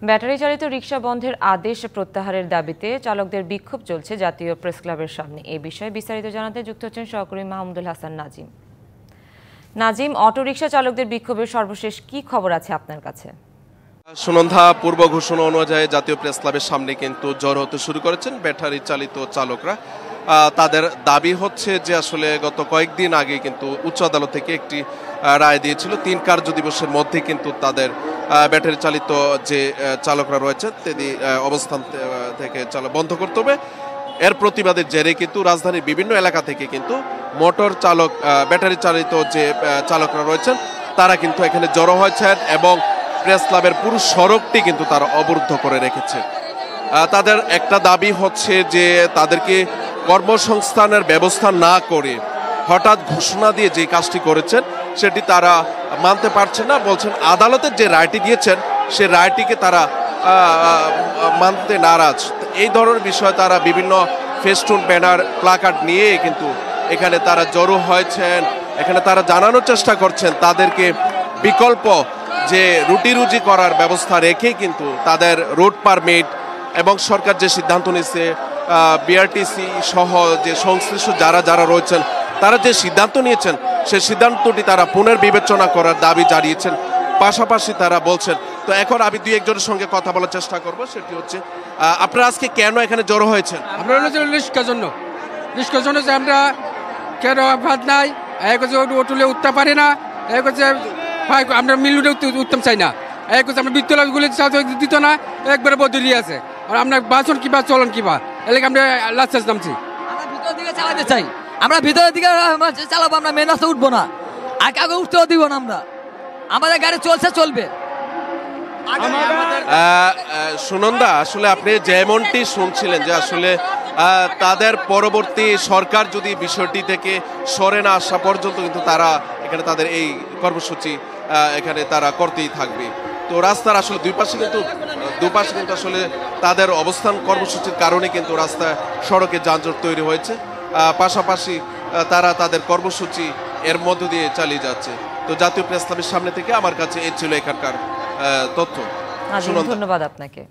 Battery চালিত রিকশা বন্ধের আদেশ প্রত্যাহারের দাবিতে চালকদের বিক্ষোভ চলছে জাতীয় প্রেস ক্লাবের সামনে। এই বিষয়ে বিস্তারিত জানাতে যুক্ত হচ্ছেন সহকর্মী মাহমুদুল হাসান নাজিম। নাজিম, অটোরিকশা চালকদের বিক্ষোভের সর্বশেষ কি খবর আছে আপনার কাছে? সুনন্ধা, পূর্ব ঘোষণা অনুযায়ী জাতীয় প্রেস ক্লাবের সামনে কিন্তু জড়ো হতে শুরু করেছেন ব্যাটারি চালিত চালকরা। তাদের দাবি হচ্ছে যে আসলে গত কয়েকদিন আগে কিন্তু উচ্চ আদালত থেকে একটি রায় দিয়েছিল ৩ কার্য দিবসের মধ্যে কিন্তু তাদের ব্যাটারি চালিত যে চালকরা রয়েছে তিনি অবস্থান থেকে বন্ধ করতে হবে। এর প্রতিবাদের জেরে কিন্তু রাজধানীর বিভিন্ন এলাকা থেকে কিন্তু মোটর চালক ব্যাটারি চালিত যে চালকরা রয়েছেন তারা কিন্তু এখানে জড়ো হয়েছেন এবং প্রেস ক্লাবের পুরো সড়কটি কিন্তু তারা অবরুদ্ধ করে রেখেছে। তাদের একটা দাবি হচ্ছে যে তাদেরকে কর্মসংস্থানের ব্যবস্থা না করে হঠাৎ ঘোষণা দিয়ে যে কাজটি করেছেন সেটি তারা মানতে পারছেন না। বলছেন আদালতের যে রায়টি দিয়েছেন সে রায়টিকে তারা মানতে নারাজ। এই ধরনের বিষয় তারা বিভিন্ন ফেস্টুন, ব্যানার, প্লাকার্ড নিয়ে কিন্তু এখানে তারা জড়ো হয়েছেন। এখানে তারা জানানোর চেষ্টা করছেন তাদেরকে বিকল্প যে রুটি রুজি করার ব্যবস্থা রেখে কিন্তু তাদের রোড পারমিট এবং সরকার যে সিদ্ধান্ত নিচ্ছে বিআরটিসি সহ যে সংশ্লিষ্ট যারা রয়েছেন তারা যে সিদ্ধান্ত নিয়েছেন সেই সিদ্ধান্তটি তারা পুনর্বিবেচনা করার দাবি জানিয়েছেন। পাশাপাশি তারা বলছেন, তো এখন আমি 2-1 জনের সঙ্গে কথা বলার চেষ্টা করব। সেটি হচ্ছে আপনারা আজকে কেন এখানে জড়ো হয়েছেন? আমরা রিস্কার জন্য যে আমরা কেন ভাত নাই, এক হচ্ছে ওটুলে উঠতে পারি না, এক হচ্ছে আমরা মিলুটে উঠতাম চাই না, এক হচ্ছে আমরা বিদ্যালয়গুলি দিত না, একবারে বদলি আছে। আর আমরা বাসন কিবা চলন কিবা এলাকা আমরা লাস্ট নামছি। আমরা ভিতরের দিকে চালাতে চাই, আমরা ভিতরের দিকে চালাবো, আমরা মেন রাস্তা উঠবো না, আগে উঠতেও দিব না। আমাদের গাড়ি চলবে। সুনন্দা, আসলে আপনি যেমনটি শুনছিলেন যে আসলে তাদের পরবর্তী সরকার যদি বিষয়টি থেকে সরে না আসা পর্যন্ত কিন্তু তারা এখানে তাদের এই কর্মসূচি এখানে তারা করতেই থাকবে। তো রাস্তার আসলে দুপাশে কিন্তু আসলে তাদের অবস্থান কর্মসূচির কারণে কিন্তু রাস্তায় সড়কে যানজট তৈরি হয়েছে। পাশাপাশি তারা তাদের কর্মসূচি এর মধ্য দিয়ে চালিয়ে যাচ্ছে। তো জাতীয় প্রেস ক্লাবের সামনে থেকে আমার কাছে এই ছিল এখানকার তথ্য। ধন্যবাদ আপনাকে।